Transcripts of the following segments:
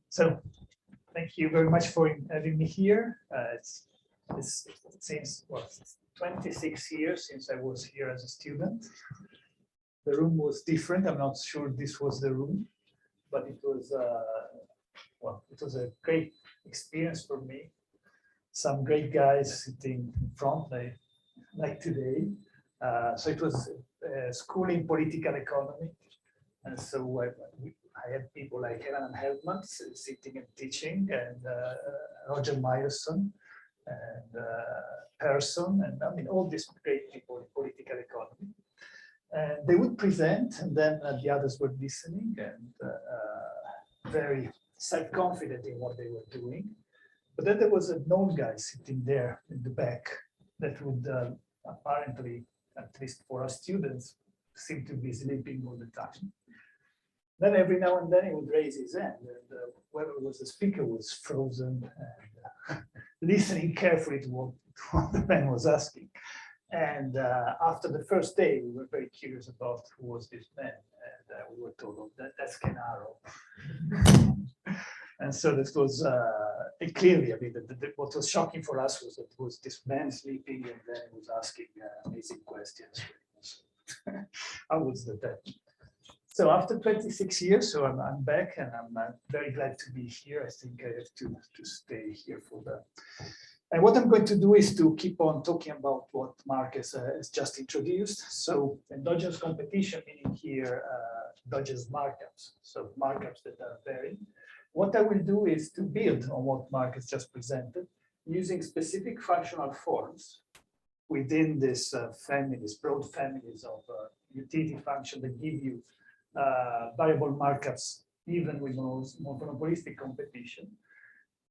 So thank you very much for having me here. It seems, well, 26 years since I was here as a student. The room was different. I'm not sure this was the room, but it was, well, it was a great experience for me. Some great guys sitting in front, like today. So it was school in political economy. And so I had people like Helen Heldman sitting and teaching, and Roger Myerson, and Persson, and I mean, all these great people in political economy. And they would present, and then the others were listening and very self-confident in what they were doing. But then there was an old guy sitting there in the back that would apparently, at least for us students, seem to be sleeping all the time. Then every now and then he would raise his hand, and whoever was the speaker was frozen and listening carefully to what the man was asking. And after the first day, we were very curious about who was this man, and we were told, oh, that's Kenaro. And so this was clearly, I mean, what was shocking for us was that it was this man sleeping, and then he was asking amazing questions. How was that? So after 26 years, so I'm back, and I'm very glad to be here. I think I have to stay here for that. And what I'm going to do is to keep on talking about what Marcus has just introduced. So endogenous competition, meaning here endogenous markups, so markups that are varied. What I will do is to build on what Marcus just presented, using specific functional forms within this family, this broad families of utility function that give you variable markups, even with monopolistic competition.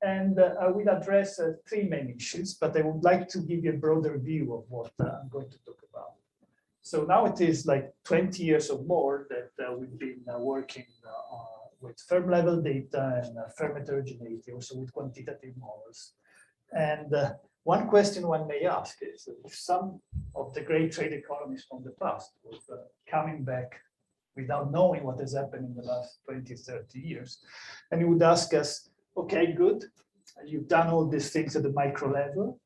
And I will address three main issues, but I would like to give you a broader view of what I'm going to talk about. So now it is like 20 years or more that we've been working with firm level data and firm heterogeneity, also with quantitative models. And one question one may ask is if some of the great trade economists from the past was coming back without knowing what has happened in the last 20, 30 years, and you would ask us, okay, good, you've done all these things at the micro level,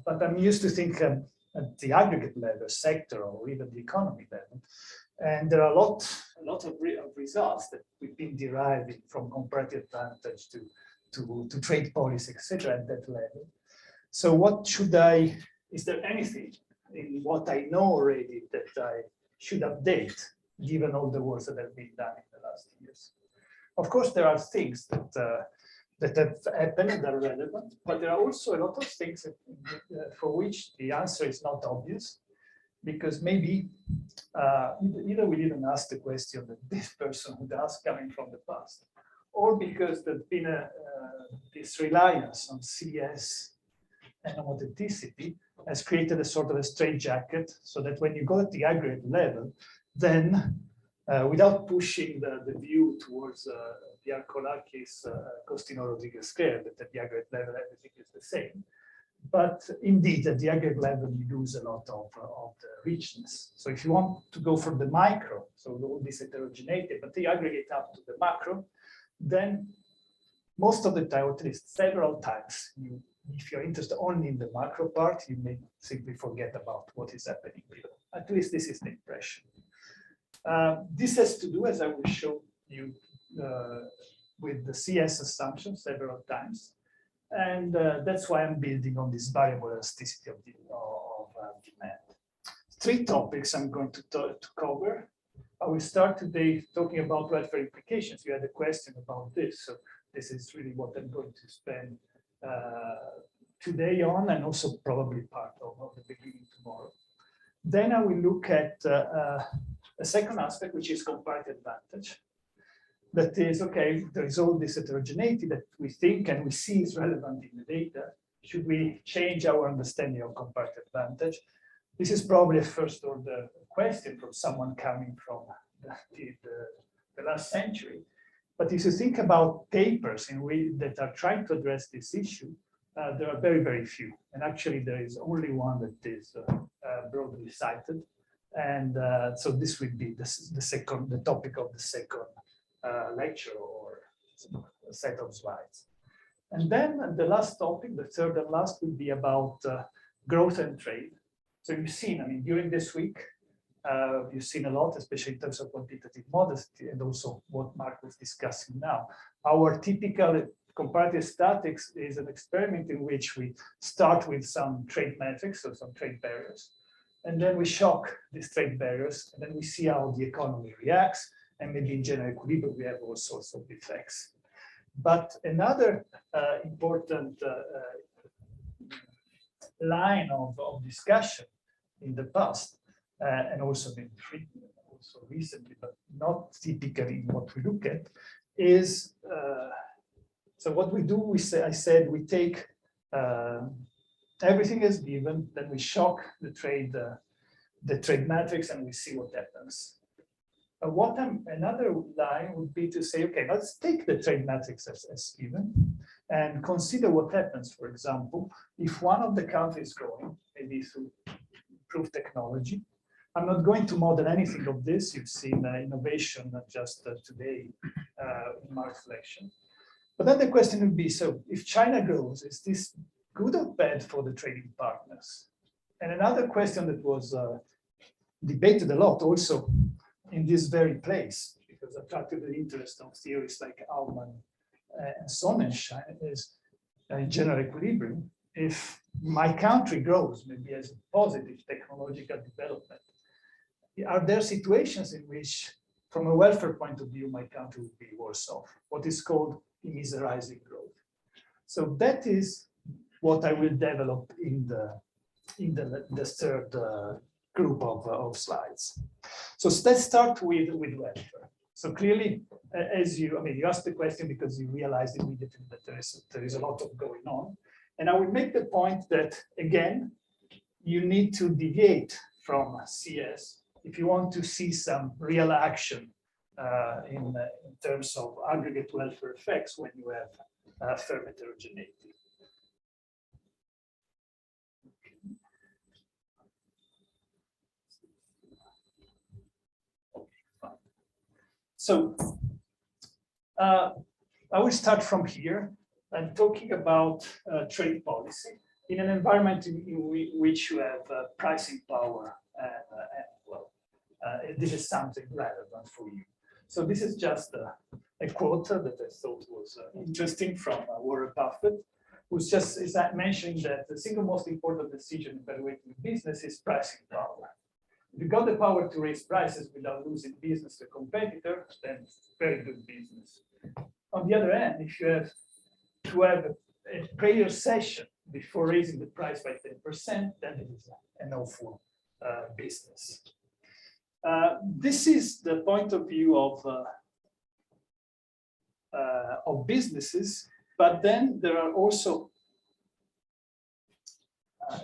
but I'm used to think at the aggregate level, sector, or even the economy level. And there are a lot of results that we've been deriving from comparative advantage to trade policy, etc. at that level. So what should is there anything in what I know already that I should update, given all the work that have been done in the last years? Of course, there are things that have happened and are relevant, but there are also a lot of things for which the answer is not obvious, because maybe either we didn't ask the question that this person would ask coming from the past, or because there's been this reliance on CS and authenticity has created a sort of a straitjacket, so that when you go at the aggregate level, then without pushing the view towards the Arkolakis, Costino Rodriguez square, that at the aggregate level everything is the same. But indeed, at the aggregate level, you lose a lot of the richness. So if you want to go from the micro, so all this heterogeneity, but the aggregate up to the macro, then most of the time, or at least several times, if you're interested only in the macro part, you may simply forget about what is happening below. At least this is the impression. This has to do, as I will show you, with the CS assumption several times. And that's why I'm building on this variable elasticity of demand. Three topics I'm going to cover. I will start today talking about welfare implications. You had a question about this, so this is really what I'm going to spend today on, and also probably part of the beginning tomorrow. Then I will look at a second aspect, which is comparative advantage. That is, okay, there is all this heterogeneity that we think and we see is relevant in the data. Should we change our understanding of comparative advantage? This is probably a first order question from someone coming from the last century. But if you think about papers that are trying to address this issue, there are very, very few. And actually, there is only one that is broadly cited. And so this would be the topic of the second lecture or set of slides. And then the last topic, the third and last, will be about growth and trade. So you've seen, I mean, during this week, you've seen a lot, especially in terms of quantitative modesty, and also what Mark was discussing now. Our typical comparative statics is an experiment in which we start with some trade metrics, so some trade barriers, and then we shock these trade barriers, and then we see how the economy reacts, and maybe in general equilibrium we have all sorts of effects. But another important line of discussion in the past, and also recently, but not typically what we look at, is so what we do. I said we take everything as given, then we shock the trade matrix, and we see what happens. Another line would be to say, okay, let's take the trade matrix as given and consider what happens. For example, if one of the countries is growing, maybe through improved technology. I'm not going to model anything of this. You've seen innovation just today in Mark's lecture. But then the question would be, so if China grows, is this good or bad for the trading partners? And another question that was debated a lot also in this very place, because attracted the interest of theories like Aumann and Sonnenschein, is in general equilibrium. If my country grows, maybe as a positive technological development, are there situations in which, from a welfare point of view, my country would be worse off? What is called immiserizing growth. So that is what I will develop in the third group of slides. So let's start with welfare. So clearly, you asked the question because you realized immediately that there is a lot of going on. And I will make the point that, again, you need to deviate from CS if you want to see some real action in terms of aggregate welfare effects when you have firm heterogeneity. So I will start from here. I'm talking about trade policy in an environment in which you have pricing power this is something relevant for you. So this is just a quote that I thought was interesting from Warren Buffett, who's just mentioning that the single most important decision evaluating business is pricing power. If you got the power to raise prices without losing business to a competitor, then it's very good business. On the other hand, if you have to have a prayer session before raising the price by 10%, then it is an awful business. This is the point of view of businesses, but then there are also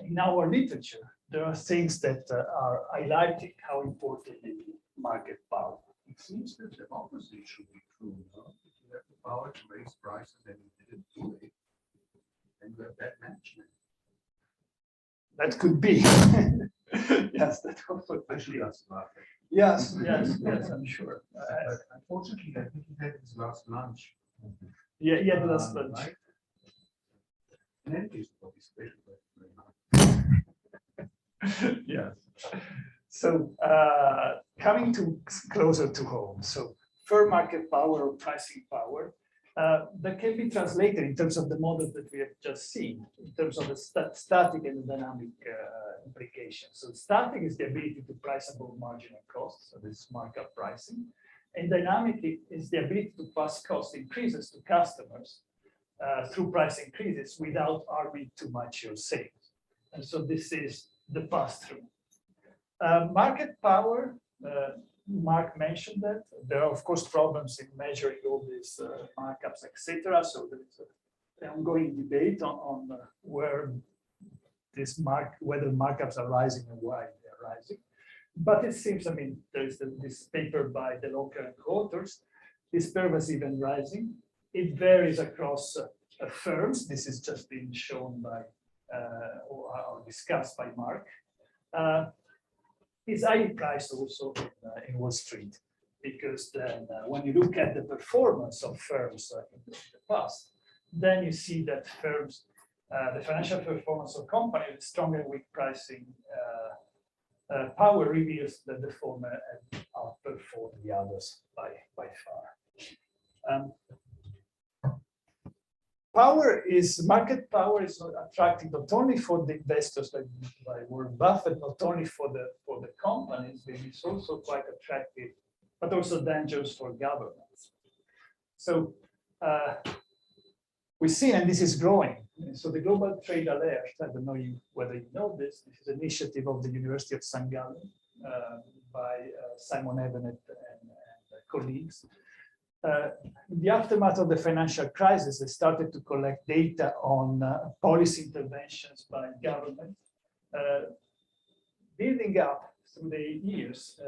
in our literature there are things that are highlighting how important is market power. It seems that the opposite should be true. No? If you have the power to raise prices and you didn't do it, then you have bad management. That could be. Yes, that also could be. Yes, I'm sure. Unfortunately, I think he had his last lunch. Yeah, he had last lunch. Right? In any case, probably special, but very much. Yes. So coming to closer to home. So fair market power or pricing power that can be translated in terms of the model that we have just seen, in terms of the static and the dynamic implications. So static is the ability to price above marginal cost, so this is markup pricing. And dynamic is the ability to pass cost increases to customers through price increases without harming too much your sales. And so this is the pass-through. Market power, Mark mentioned that. There are, of course, problems in measuring all these markups, etc. So there is an ongoing debate on whether markups are rising and why they are rising. But it seems, there is this paper by the local authors. This curve is even rising. It varies across firms. This has just been shown by or discussed by Mark. Is highly priced also in Wall Street. because then when you look at the performance of firms in the past, then you see that firms, the financial performance of companies with strong and weak pricing power reveals that the former outperformed the others by far. Market power is attractive not only for the investors like Warren Buffett, not only for the companies, but it's also quite attractive, but also dangerous for governments. So we see, and this is growing. So the Global Trade Alert, I don't know whether you know this is an initiative of the University of St. Gallen by Simon Evenet and colleagues. In the aftermath of the financial crisis, they started to collect data on policy interventions by government, building up through the years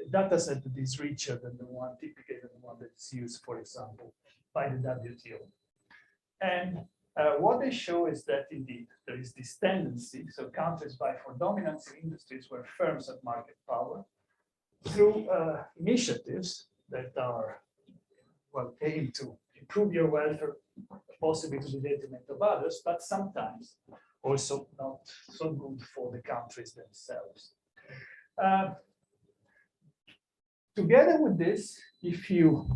a data set that is richer than the one typically than the one that's used, for example, by the WTO. And what they show is that indeed there is this tendency, so countries vie for dominance in industries where firms have market power through initiatives that are aim to improve your welfare, possibly to the detriment of others, but sometimes also not so good for the countries themselves. Together with this, if you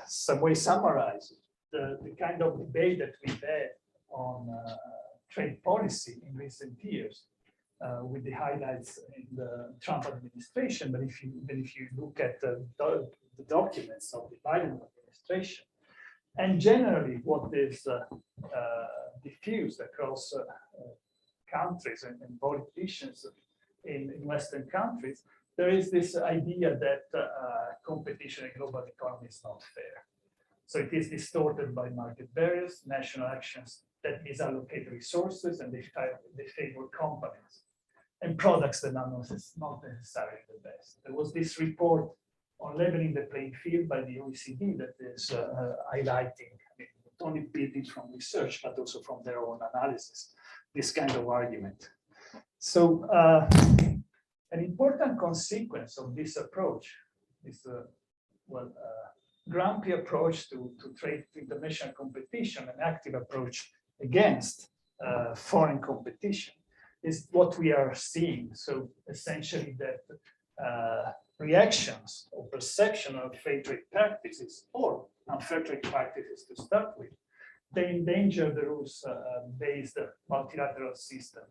some way summarize the kind of debate that we've had on trade policy in recent years, with the highlights in the Trump administration, but if you look at the documents of the Biden administration, and generally what is diffused across countries and politicians in Western countries, there is this idea that competition in global economy is not fair. So it is distorted by market barriers, national actions that misallocate resources, and they favor companies and products that are not necessarily the best. There was this report on leveling the playing field by the OECD that is highlighting, not only building from research, but also from their own analysis, this kind of argument. So an important consequence of this approach is grumpy approach to trade international competition, an active approach against foreign competition, is what we are seeing. So essentially that reactions or perception of fair trade practices or unfair trade practices to start with, they endanger the rules-based multilateral system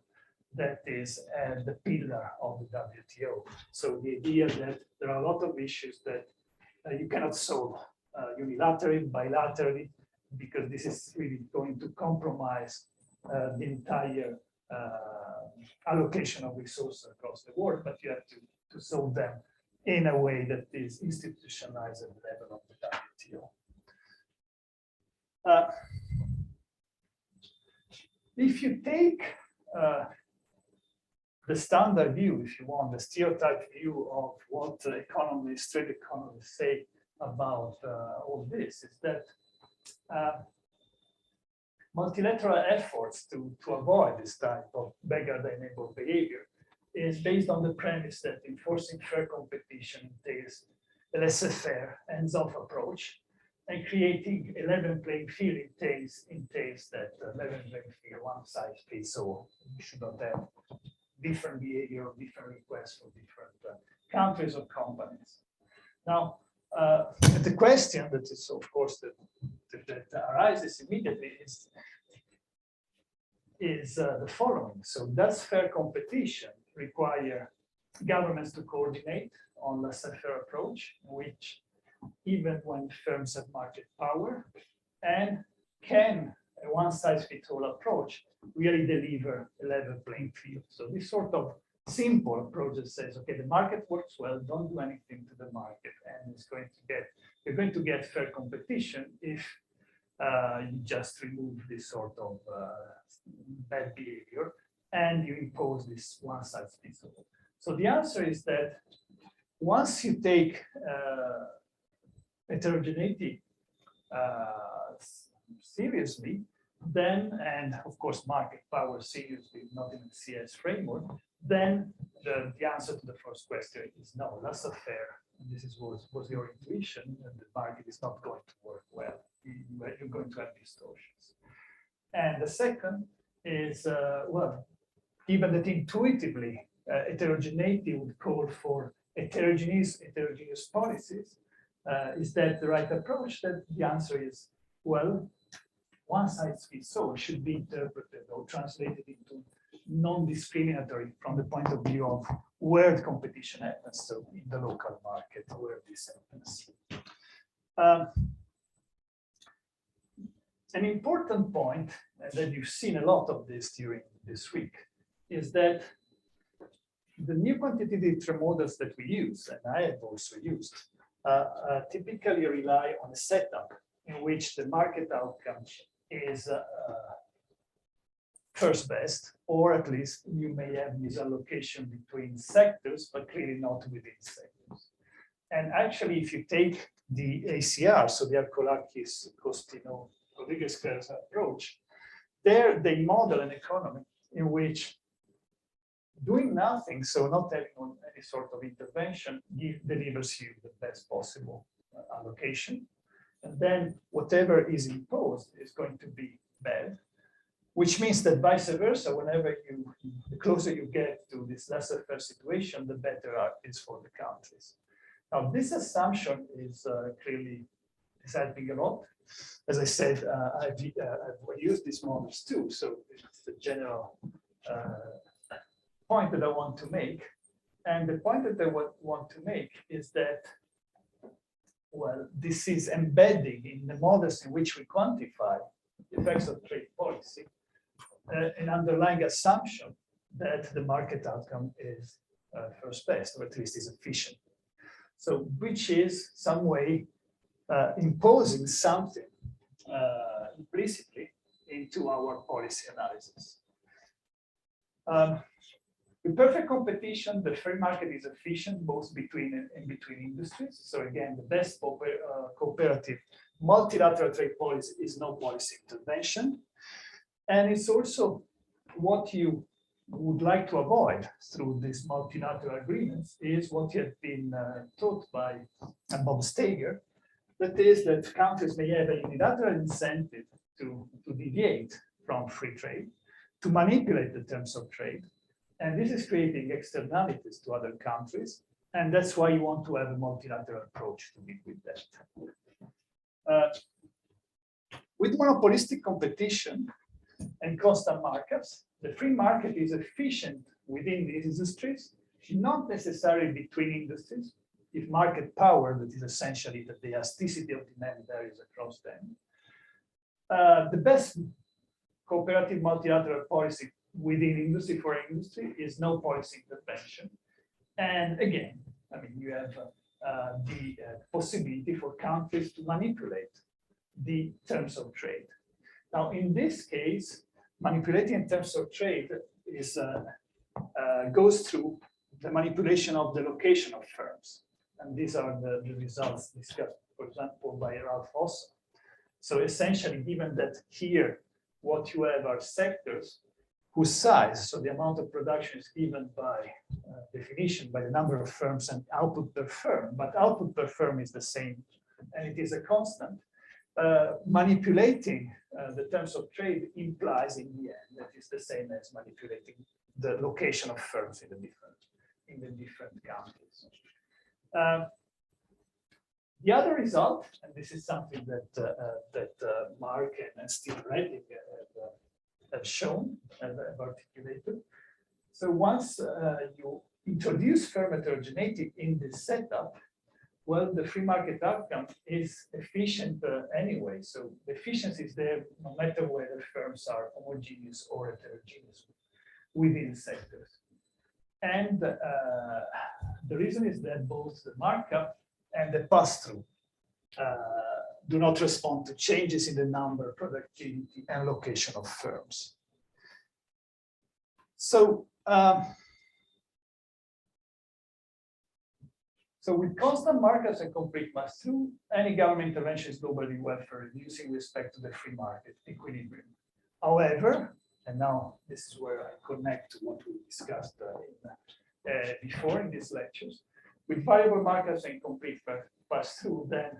that is the pillar of the WTO. So the idea that there are a lot of issues that you cannot solve unilaterally, bilaterally, because this is really going to compromise the entire allocation of resources across the world, but you have to solve them in a way that is institutionalized at the level of the WTO. If you take the standard view, if you want, the stereotype view of what economists, trade economists say about all this, is that multilateral efforts to avoid this type of beggar-thy-neighbor behavior is based on the premise that enforcing fair competition entails a laissez-faire, hands-off approach, and creating a level playing field entails that level playing field, one size fits all. You should not have different behavior or different requests for different countries or companies. Now, the question that is, of course, that arises immediately is the following. So does fair competition require governments to coordinate on a laissez-faire approach, which even when firms have market power, and can a one-size-fits-all approach really deliver a level playing field? So this sort of simple approach that says, okay, the market works well, don't do anything to the market, and you're going to get fair competition if you just remove this sort of bad behavior and you impose this one-size-fits-all. So the answer is that once you take heterogeneity seriously, then, and of course market power seriously, not in the CS framework, then the answer to the first question is no, that's not fair. And this was your intuition, and the market is not going to work well. You're going to have distortions. And the second is, well, given that intuitively heterogeneity would call for heterogeneous policies, is that the right approach? That the answer is, well, one size fits all should be interpreted or translated into non-discriminatory from the point of view of where the competition happens, so in the local market where this happens. An important point, and that you've seen a lot of this during this week, is that the new quantitative models that we use, and I have also used, typically rely on a setup in which the market outcome is first best, or at least you may have this allocation between sectors, but clearly not within sectors. And actually, if you take the ACR, so the Arkolakis, Costino, Rodriguez-Clares approach, there they model an economy in which doing nothing, so not having any sort of intervention, delivers you the best possible allocation. And then whatever is imposed is going to be bad, which means that vice versa, whenever the closer you get to this laissez-faire situation, the better it is for the countries. Now, this assumption is clearly helping a lot. As I said, I've used these models too, so it's the general point that I want to make. And the point that I want to make is that, well, this is embedding in the models in which we quantify the effects of trade policy, an underlying assumption that the market outcome is first best, or at least is efficient. So, which is some way imposing something implicitly into our policy analysis. In perfect competition, the free market is efficient both between and between industries. So again, the best cooperative multilateral trade policy is no policy intervention. And it's also what you would like to avoid through these multilateral agreements is what you have been taught by Bob Steger, that is that countries may have a unilateral incentive to deviate from free trade, to manipulate the terms of trade. And this is creating externalities to other countries. And that's why you want to have a multilateral approach to deal with that. With monopolistic competition and constant markups, the free market is efficient within these industries, not necessarily between industries, if market power, that is essentially that the elasticity of demand varies across them. The best cooperative multilateral policy within industry for industry is no policy intervention. And again, I mean, you have the possibility for countries to manipulate the terms of trade. Now, in this case, manipulating terms of trade is goes through the manipulation of the location of firms. And these are the results discussed, for example, by Ralph Hossa. So essentially, given that here, what you have are sectors whose size, so the amount of production is given by definition by the number of firms and output per firm, but output per firm is the same, and it is a constant. Manipulating the terms of trade implies in the end that it's the same as manipulating the location of firms in the different countries. The other result, and this is something that Mark and Steve Redding have shown and have articulated. So once you introduce firm heterogeneity in this setup, well, the free market outcome is efficient anyway. So the efficiency is there no matter whether firms are homogeneous or heterogeneous within sectors. And the reason is that both the markup and the pass-through do not respond to changes in the number, productivity, and location of firms. So, so with constant markups and complete pass-through, any government intervention is globally welfare reducing with respect to the free market equilibrium. However, and now this is where I connect to what we discussed in before in these lectures. With variable markers and complete pass-through, then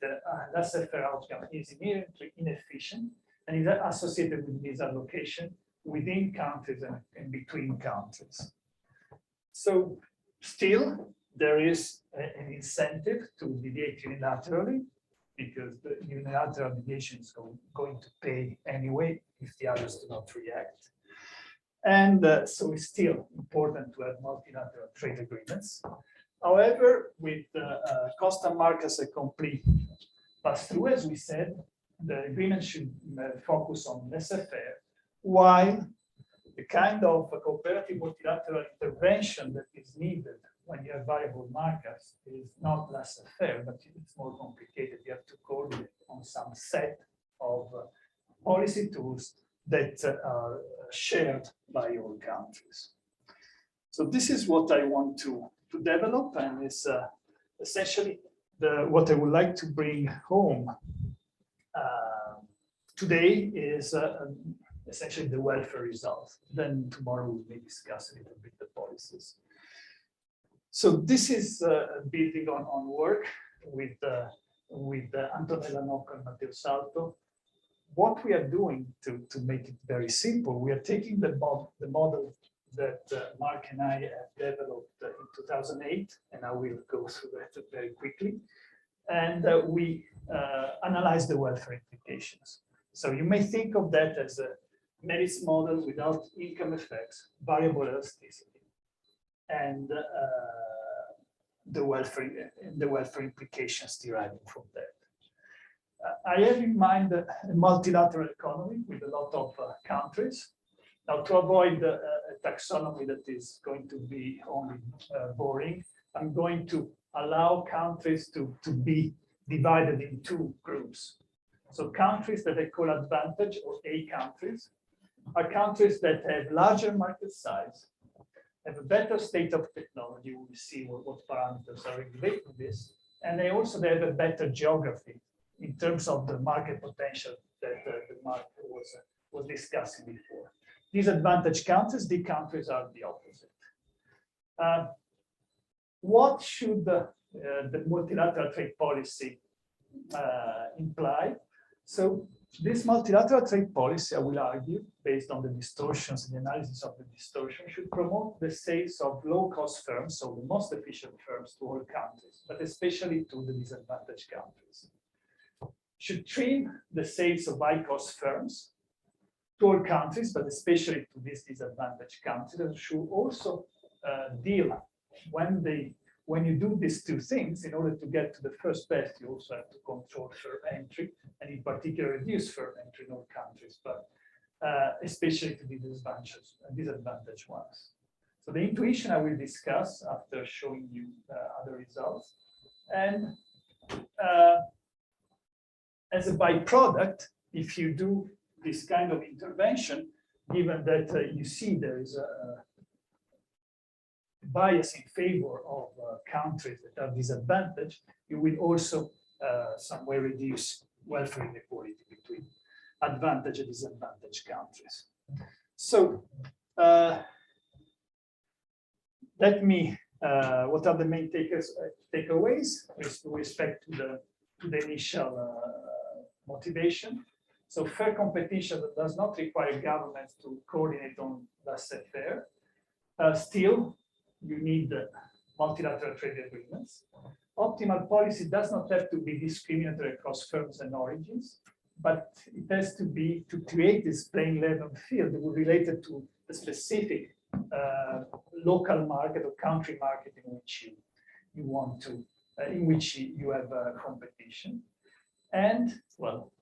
the laissez-faire outcome is immediately inefficient and is associated with misallocation within countries and between countries. So still, there is an incentive to deviate unilaterally, because the unilateral deviation is going to pay anyway if the others do not react. And so it's still important to have multilateral trade agreements. However, with constant markers and complete pass-through, as we said, the agreement should focus on laissez-faire, while the kind of cooperative multilateral intervention that is needed when you have variable markers is not laissez-faire, but it's more complicated. You have to coordinate on some set of policy tools that are shared by all countries. So this is what I want to develop, and it's essentially what I would like to bring home today is essentially the welfare results. Then tomorrow we may discuss a little bit the policies. So this is building on work with Antonella Nocco and Matteo Salto. What we are doing to make it very simple, we are taking the model that Mark and I have developed in 2008, and I will go through that very quickly. And we analyze the welfare implications. So you may think of that as a merits model without income effects, variable elasticity, and the welfare implications deriving from that. I have in mind a multilateral economy with a lot of countries. Now, to avoid a taxonomy that is going to be only boring, I'm going to allow countries to be divided in two groups. So countries that I call advantage, or A countries, are countries that have larger market size, have a better state of technology. We'll see what parameters are related to this. And they also have a better geography in terms of the market potential that Mark was discussing before. These advantage countries, the countries are the opposite. What should the multilateral trade policy imply? So this multilateral trade policy, I will argue, based on the distortions and the analysis of the distortion, should promote the sales of low-cost firms, so the most efficient firms, to all countries, but especially to the disadvantaged countries. Should trim the sales of high-cost firms to all countries, but especially to these disadvantaged countries, and should also deal when you do these two things. In order to get to the first best, you also have to control firm entry, and in particular reduce firm entry in all countries, but especially to the disadvantaged ones. So the intuition I will discuss after showing you other results. And as a byproduct, if you do this kind of intervention, given that you see there is a bias in favor of countries that are disadvantaged, you will also somewhere reduce welfare inequality between advantaged and disadvantaged countries. So let me, what are the main takeaways with respect to the initial motivation? So fair competition that does not require governments to coordinate on laissez-faire. Still, you need multilateral trade agreements. Optimal policy does not have to be discriminatory across firms and origins, but it has to be to create this playing level field related to the specific local market or country market in which you want to, in which you have competition. And well,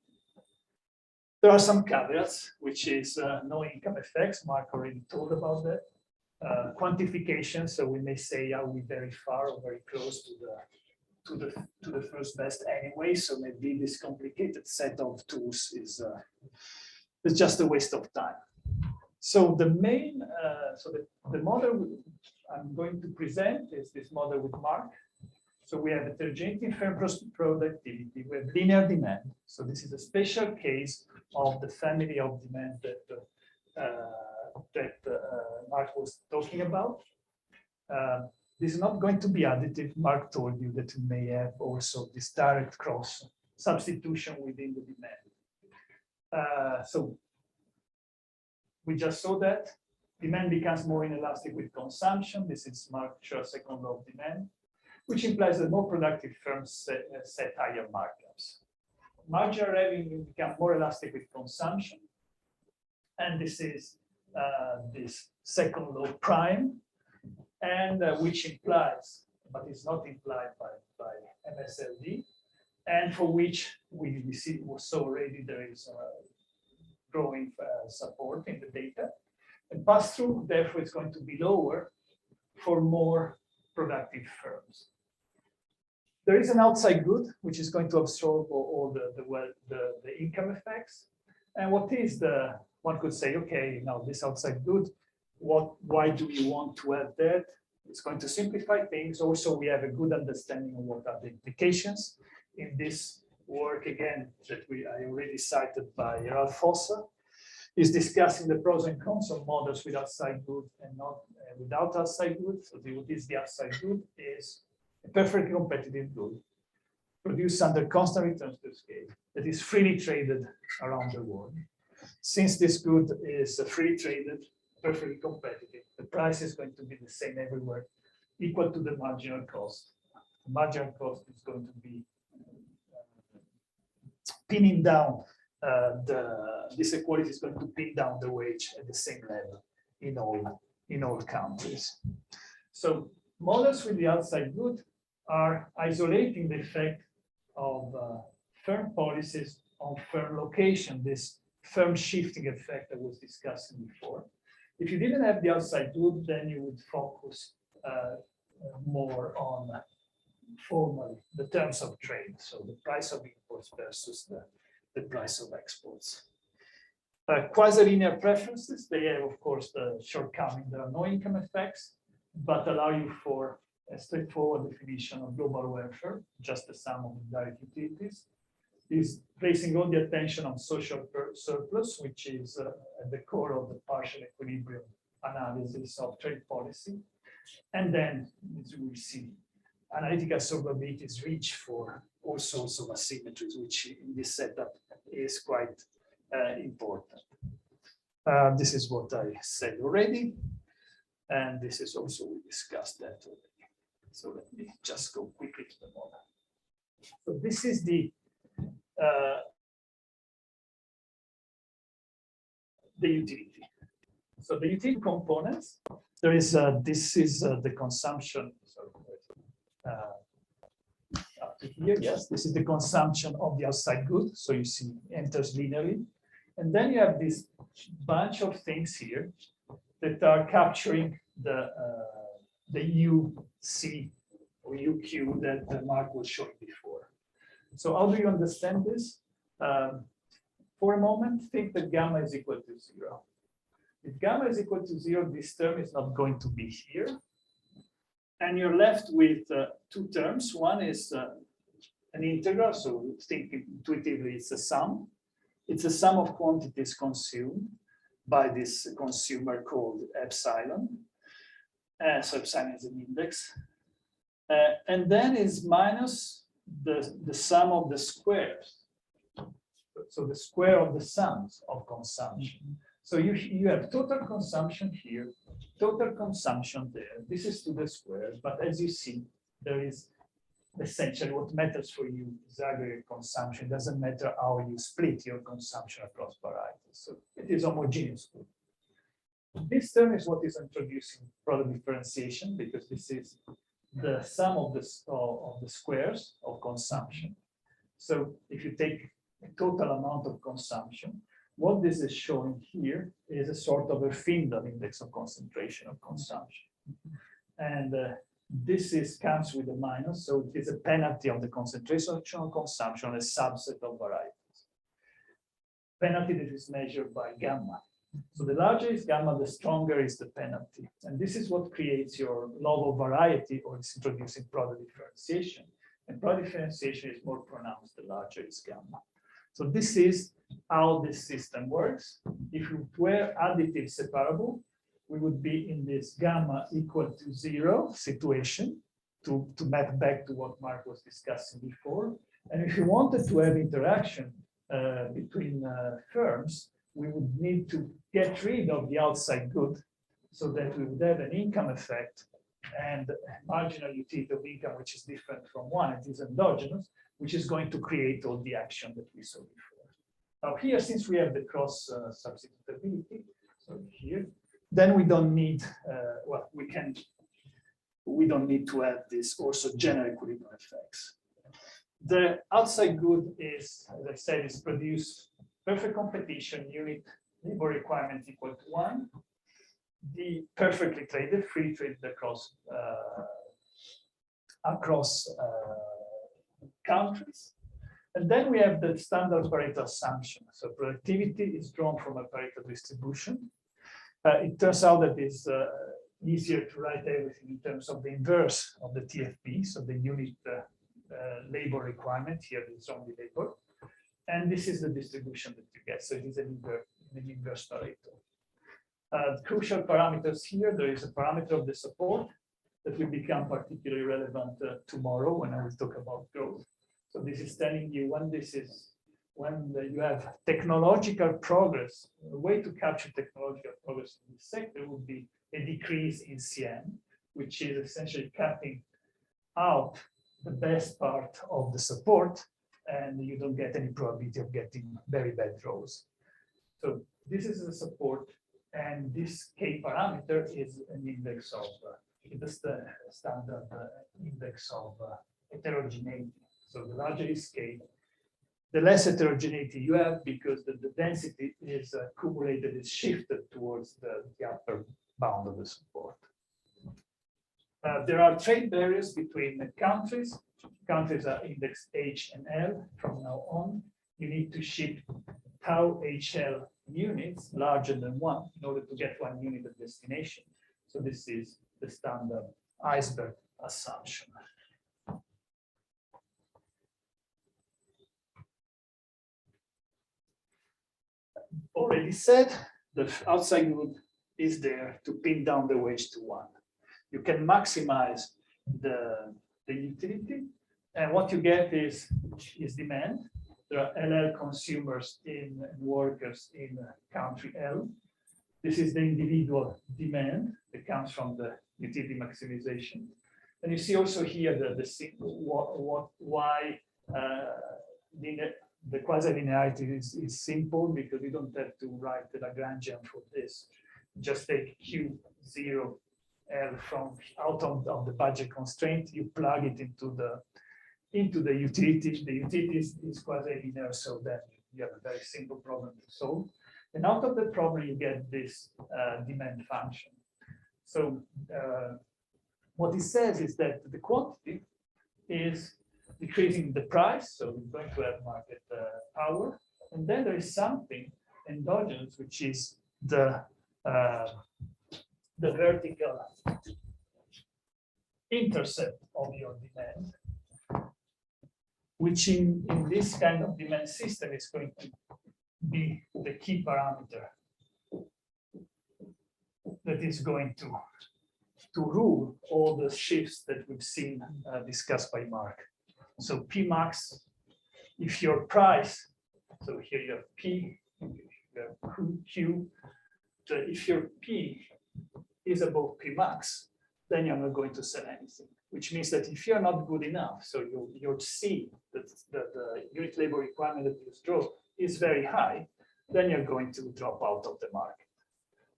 there are some caveats, which is no income effects. Mark already told about that. Quantification, so we may say, are we very far or very close to the first best anyway? So maybe this complicated set of tools is just a waste of time. So the main, the model I'm going to present is this model with Mark. So we have heterogeneity in firm productivity, we have linear demand. So this is a special case of the family of demand that Mark was talking about. This is not going to be additive. Mark told you that you may have also this direct cross substitution within the demand. So we just saw that demand becomes more inelastic with consumption. This is Mark's second law of demand, which implies that more productive firms set higher markups. Marginal revenue becomes more elastic with consumption. And this is this second law prime, and which implies, but it's not implied by MSLD, and for which we see also already there is growing support in the data. And pass-through, therefore, is going to be lower for more productive firms. There is an outside good, which is going to absorb all the income effects. And what is one could say, okay, now this outside good, why do we want to have that? It's going to simplify things. Also, we have a good understanding of what are the implications in this work, again, that I already cited by Ralph Fossa, is discussing the pros and cons of models with outside good and not without outside good. So what is the outside good is a perfectly competitive good produced under constant returns to scale that is freely traded around the world. Since this good is freely traded, perfectly competitive, the price is going to be the same everywhere, equal to the marginal cost. The marginal cost is going to be pinning down this equality is going to pin down the wage at the same level in all countries. So models with the outside good are isolating the effect of firm policies on firm location, this firm shifting effect I was discussing before. If you didn't have the outside good, then you would focus more on formally the terms of trade, so the price of imports versus the price of exports. Quasi-linear preferences, they have, of course, the shortcoming. There are no income effects, but allow you for a straightforward definition of global welfare, just the sum of indirect utilities. Is placing all the attention on social surplus, which is at the core of the partial equilibrium analysis of trade policy. And then, as we see, analytical solvability reach for all sorts of asymmetries, which in this setup is quite important. This is what I said already, and this is also, we discussed that already. So let me just go quickly to the model. So this is the utility. So the utility components, there is this is the consumption. Up to here, yes, this is the consumption of the outside good. So you see enters linearly, and then you have this bunch of things here that are capturing the UC or UQ that Mark was showing before. So how do you understand this? For a moment, think that gamma is equal to 0. If gamma is equal to 0, this term is not going to be here. And you're left with two terms. One is an integral, so think intuitively it's a sum. It's a sum of quantities consumed by this consumer called epsilon. So epsilon is an index. And then is minus the sum of the squares. So the square of the sums of consumption. So you have total consumption here, total consumption there. This is to the square, but as you see, there is essentially what matters for you is aggregate consumption. It doesn't matter how you split your consumption across varieties. So it is homogeneous. This term is what is introducing product differentiation, because this is the sum of the squares of consumption. So if you take a total amount of consumption, what this is showing here is a sort of a Findel index of concentration of consumption. And this comes with a minus, so it is a penalty of the concentration of consumption, a subset of varieties. Penalty that is measured by gamma. So the larger is gamma, the stronger is the penalty. And this is what creates your log of variety, or it's introducing product differentiation. And product differentiation is more pronounced the larger is gamma. So this is how this system works. If you were additive separable, we would be in this gamma equal to 0 situation to map back to what Mark was discussing before. And if you wanted to have interaction between firms, we would need to get rid of the outside good so that we would have an income effect and marginal utility of income, which is different from one, it is endogenous, which is going to create all the action that we saw before. Now here, since we have the cross substitutability, so here, then we don't need, well, we don't need to have this also general equilibrium effects. The outside good is, as I said, is produce perfect competition, unit labor requirement equal to 1. The perfectly traded, free traded across countries. And then we have the standard Pareto assumption. So productivity is drawn from a Pareto distribution. It turns out that it's easier to write everything in terms of the inverse of the TFP, so the unit labor requirement. Here is only labor. And this is the distribution that you get. So it is an inverse Pareto. Crucial parameters here, there is a parameter of the support that will become particularly relevant tomorrow when I will talk about growth. So this is telling you when you have technological progress, a way to capture technological progress in this sector would be a decrease in CN, which is essentially cutting out the best part of the support, and you don't get any probability of getting very bad draws. So this is the support, and this K parameter is an index of, it's the standard index of heterogeneity. So the larger is K, the less heterogeneity you have, because the density is accumulated, is shifted towards the upper bound of the support. There are trade barriers between the countries. Countries are indexed H and L from now on. You need to ship tau HL units larger than 1 in order to get 1 unit of destination. So this is the standard iceberg assumption. Already said, the outside good is there to pin down the wage to 1. You can maximize the utility, and what you get is demand. There are LL consumers and workers in country L. This is the individual demand that comes from the utility maximization. And you see also here why the quasi-linearity is simple, because you don't have to write the Lagrangian for this. Just take Q0 L from out of the budget constraint, you plug it into the utility. The utility is quasi-linear, so that you have a very simple problem to solve. And out of the problem, you get this demand function. So what it says is that the quantity is decreasing the price, so we're going to have market power. And then there is something endogenous, which is the vertical intercept of your demand, which in this kind of demand system is going to be the key parameter that is going to rule all the shifts that we've seen discussed by Mark. So P max, if your price, so here you have P, you have Q, so if your P is above P max, then you're not going to sell anything, which means that if you're not good enough, so your C, the unit labor requirement that you draw is very high, then you're going to drop out of the market.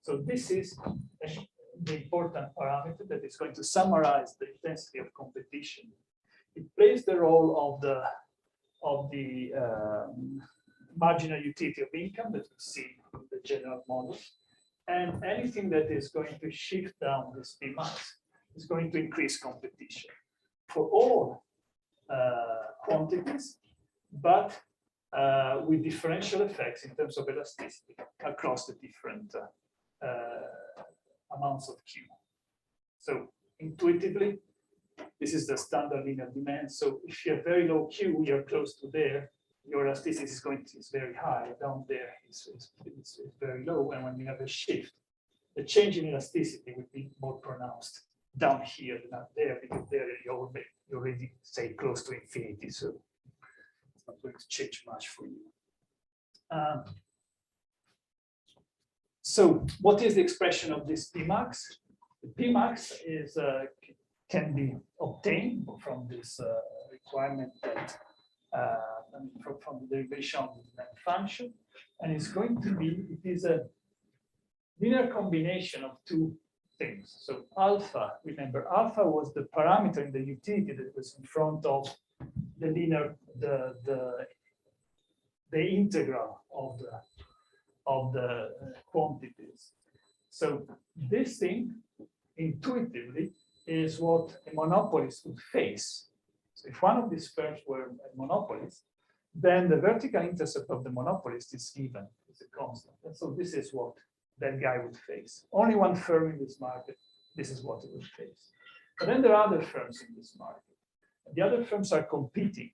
So this is the important parameter that is going to summarize the intensity of competition. It plays the role of the marginal utility of income that we see in the general model. And anything that is going to shift down this P max is going to increase competition for all quantities, but with differential effects in terms of elasticity across the different amounts of Q. So intuitively, this is the standard linear demand. So if you have very low Q, you're close to there, your elasticity is very high. Down there, it's very low. And when you have a shift, the change in elasticity would be more pronounced down here than up there, because there you already say close to infinity, so it's not going to change much for you. So what is the expression of this Pmax? The Pmax is can be obtained from this requirement that from the derivation of the function, and it's going to be, it is a linear combination of two things. So alpha, remember, alpha was the parameter in the utility that was in front of the linear, the integral of the quantities. So this thing intuitively is what a monopolist would face. So if one of these firms were a monopolist, then the vertical intercept of the monopolist is given, it's a constant. And so this is what that guy would face. Only one firm in this market, this is what it would face. But then there are other firms in this market. The other firms are competing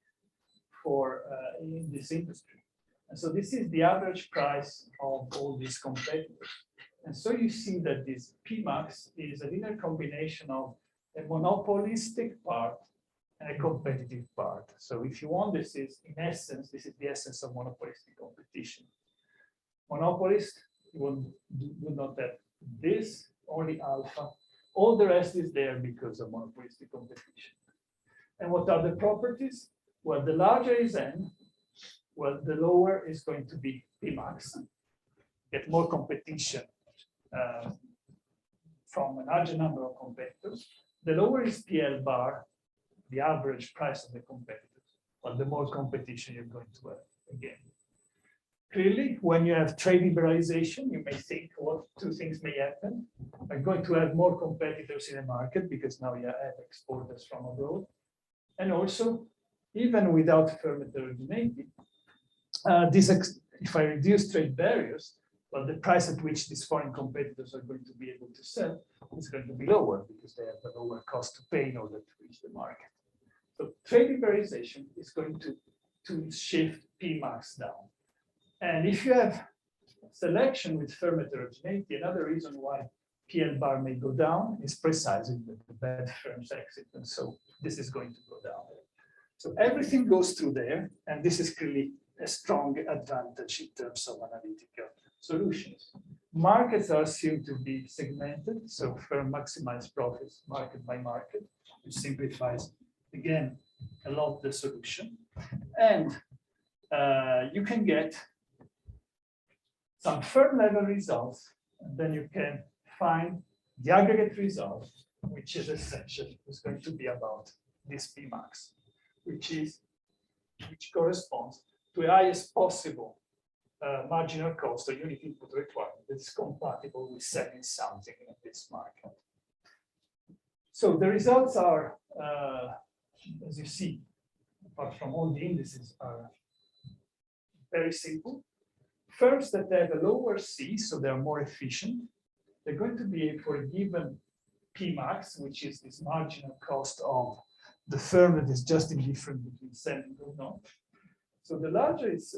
for in this industry. And so this is the average price of all these competitors. And so you see that this Pmax is a linear combination of a monopolistic part and a competitive part. So if you want, this is in essence, this is the essence of monopolistic competition. Monopolist would not have this, only alpha. All the rest is there because of monopolistic competition. And what are the properties? Well, the larger is n, well, the lower is going to be Pmax. Get more competition from a larger number of competitors. The lower is PL bar, the average price of the competitors. Well, the more competition you're going to have again. Clearly, when you have trade liberalization, you may think, well, two things may happen. I'm going to have more competitors in the market because now you have exporters from abroad. And also, even without firm heterogeneity, if I reduce trade barriers, well, the price at which these foreign competitors are going to be able to sell is going to be lower because they have a lower cost to pay in order to reach the market. So trade liberalization is going to shift Pmax down. And if you have selection with firm heterogeneity, another reason why PL bar may go down is precisely that the bad firms exit. And so this is going to go down. So everything goes through there. And this is clearly a strong advantage in terms of analytical solutions. Markets are assumed to be segmented. So firm maximize profits market by market, which simplifies, again, a lot the solution. And you can get some firm level results, and then you can find the aggregate result, which is essentially is going to be about this Pmax, which corresponds to the highest possible marginal cost or unit input requirement that's compatible with selling something in this market. So the results are, as you see, apart from all the indices, are very simple. Firms that have a lower C, so they're more efficient, they're going to be for a given Pmax, which is this marginal cost of the firm that is just indifferent between selling or not. So the larger is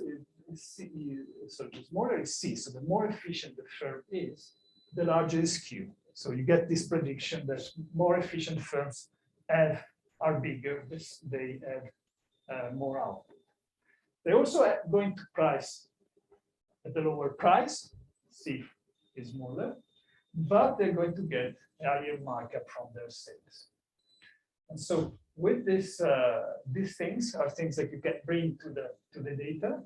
C, so the smaller is C, so the more efficient the firm is, the larger is Q. So you get this prediction that more efficient firms are bigger, they have more output. They're also going to price at the lower price, C is smaller, but they're going to get a higher markup from their sales. And so with this, these things are things that you can bring to the data.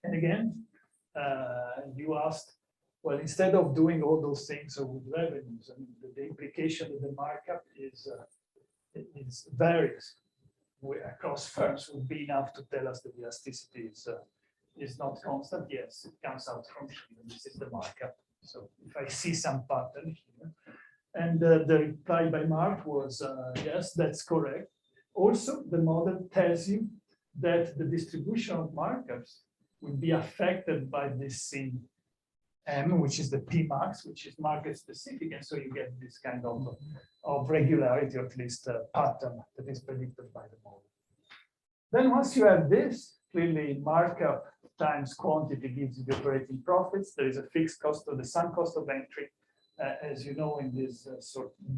And again, you asked, well, instead of doing all those things with revenues, I mean, the implication of the markup is varies across firms would be enough to tell us that the elasticity is not constant. Yes, it comes out from here. This is the markup. So if I see some pattern here, and the reply by Mark was, yes, that's correct. Also, the model tells you that the distribution of markups will be affected by this C M, which is the Pmax, which is market specific. And so you get this kind of regularity, or at least a pattern that is predicted by the model. Then once you have this, clearly markup times quantity gives you the operating profits. There is a fixed cost of the sunk cost of entry as you know, in this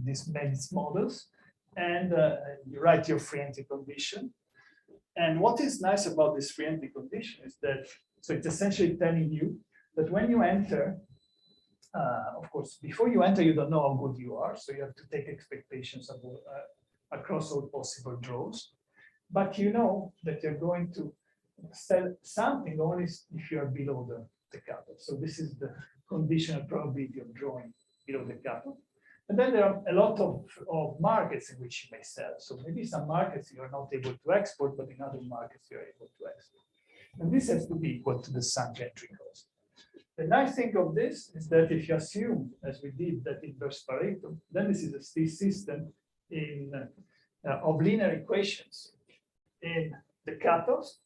these MEDIS models, and you write your free entry condition. And what is nice about this free entry condition is that, so it's essentially telling you that when you enter, of course, before you enter, you don't know how good you are, so you have to take expectations of, across all possible draws. But you know that you're going to sell something only if you are below the cutoff. So this is the conditional probability of drawing below the cutoff. And then there are a lot of markets in which you may sell. So maybe some markets you are not able to export, but in other markets you are able to export. And this has to be equal to the sunk entry cost. The nice thing of this is that if you assume, as we did, that inverse Pareto, then this is a system of linear equations in the cutoffs.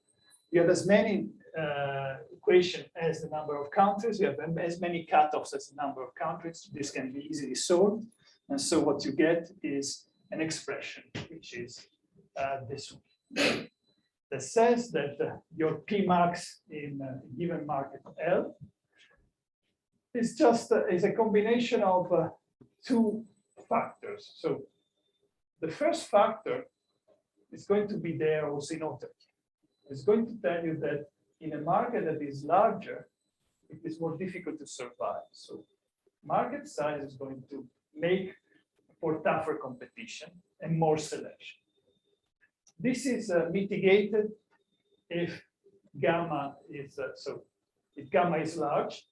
You have as many equations as the number of countries. You have as many cutoffs as the number of countries. This can be easily solved. And so what you get is an expression, which is this one, that says that your P max in a given market L is just is a combination of two factors. So the first factor is going to be there also in autarky. It's going to tell you that in a market that is larger, it is more difficult to survive. So market size is going to make for tougher competition and more selection. This is mitigated if gamma is, so if gamma is large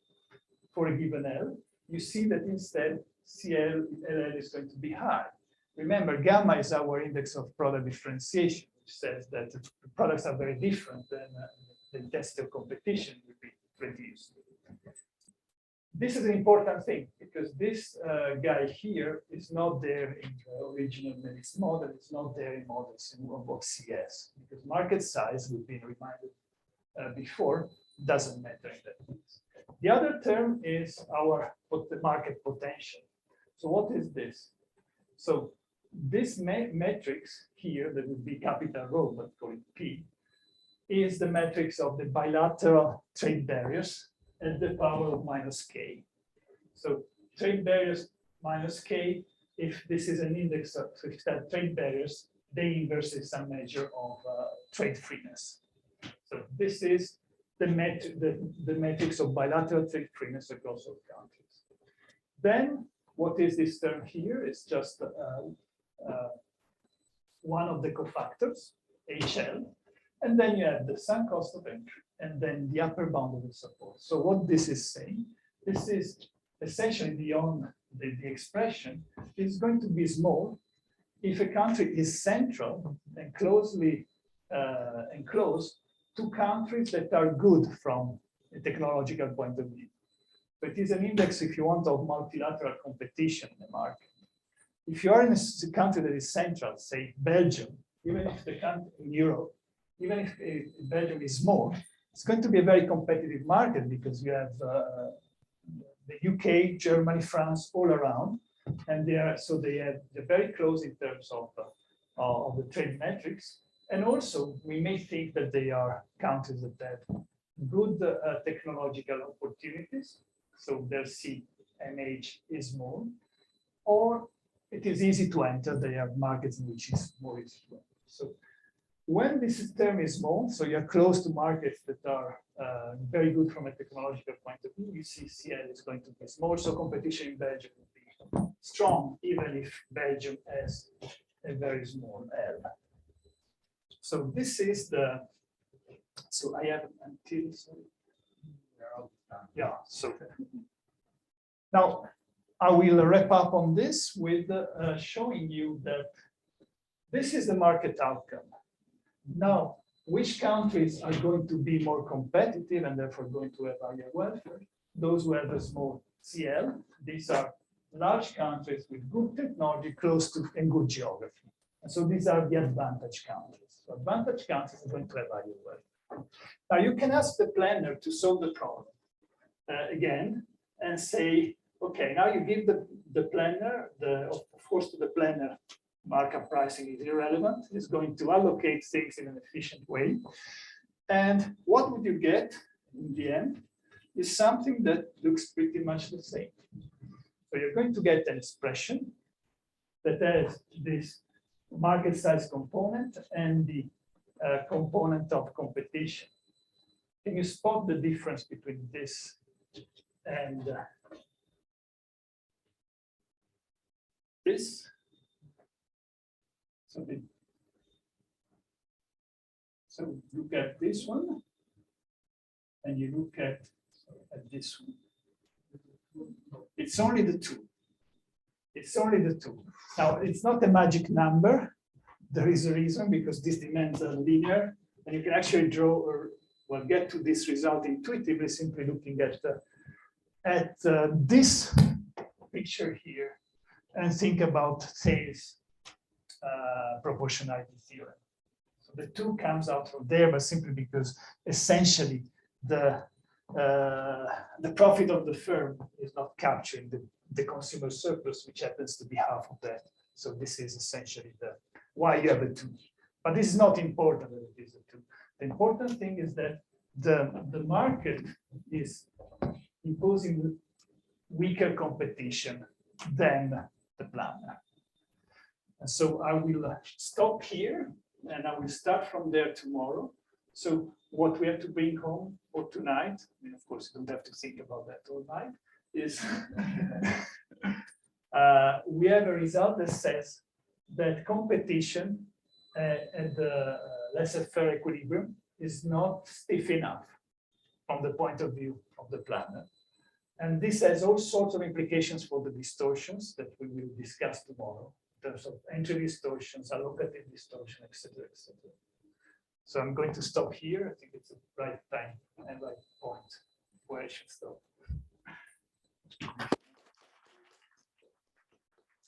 for a given L, you see that instead CL LL is going to be high. Remember, gamma is our index of product differentiation, which says that the products are very different, then the intensity of competition will be reduced. This is an important thing because this guy here is not there in the original MEDIS model. It's not there in models of CS because market size, we've been reminded before, doesn't matter in that case. The other term is our market potential. So what is this? So this matrix here, that would be capital Rho, but call it P, is the matrix of the bilateral trade barriers at the power of minus K. So trade barriers minus K, if this is an index of trade barriers, they inverse is some measure of trade freeness. So this is the matrix of bilateral trade freeness across all countries. Then what is this term here? It's just one of the cofactors, HL, and then you have the sunk cost of entry, and then the upper bound of the support. So what this is saying, this is essentially beyond the expression, is going to be small if a country is central and closely enclosed to countries that are good from a technological point of view. So it is an index, if you want, of multilateral competition in the market. If you are in a country that is central, say Belgium, even if the country in Europe, even if Belgium is small, it's going to be a very competitive market because you have the UK, Germany, France, all around, and they're very close in terms of the trade metrics. And also, we may think that they are countries that have good technological opportunities, so their CMH is small, or it is easy to enter. They have markets in which it's more easy to enter. So when this term is small, so you're close to markets that are very good from a technological point of view, you see CL is going to be small, so competition in Belgium will be strong, even if Belgium has a very small L. So this is the, so I have until, sorry. Yeah, so now I will wrap up on this with showing you that this is the market outcome. Now, which countries are going to be more competitive and therefore going to have higher welfare? Those who have a small CL, these are large countries with good technology, close to and good geography. And so these are the advantage countries. So advantage countries are going to have higher welfare. Now you can ask the planner to solve the problem again and say, okay, now you give the planner, of course to the planner, markup pricing is irrelevant. It's going to allocate things in an efficient way. And what would you get in the end is something that looks pretty much the same. So you're going to get an expression that has this market size component and the component of competition. Can you spot the difference between this and this? So look at this one, and you look at this one. It's only the two. It's only the two. Now, it's not a magic number. There is a reason, because these dimensions are linear, and you can actually draw or well get to this result intuitively simply looking at this picture here and think about sales proportionality theorem. So the two comes out from there, but simply because essentially the profit of the firm is not capturing the consumer surplus, which happens to be half of that. So this is essentially why you have a two. But this is not important that it is a two. The important thing is that the market is imposing weaker competition than the planner. And so I will stop here and I will start from there tomorrow. So what we have to bring home for tonight, I mean, of course, you don't have to think about that all night, is we have a result that says that competition at the laissez-faire equilibrium is not stiff enough from the point of view of the planner. And this has all sorts of implications for the distortions that we will discuss tomorrow, in terms of entry distortions, allocative distortion, etc., etc. So I'm going to stop here. I think it's the right time and right point where I should stop.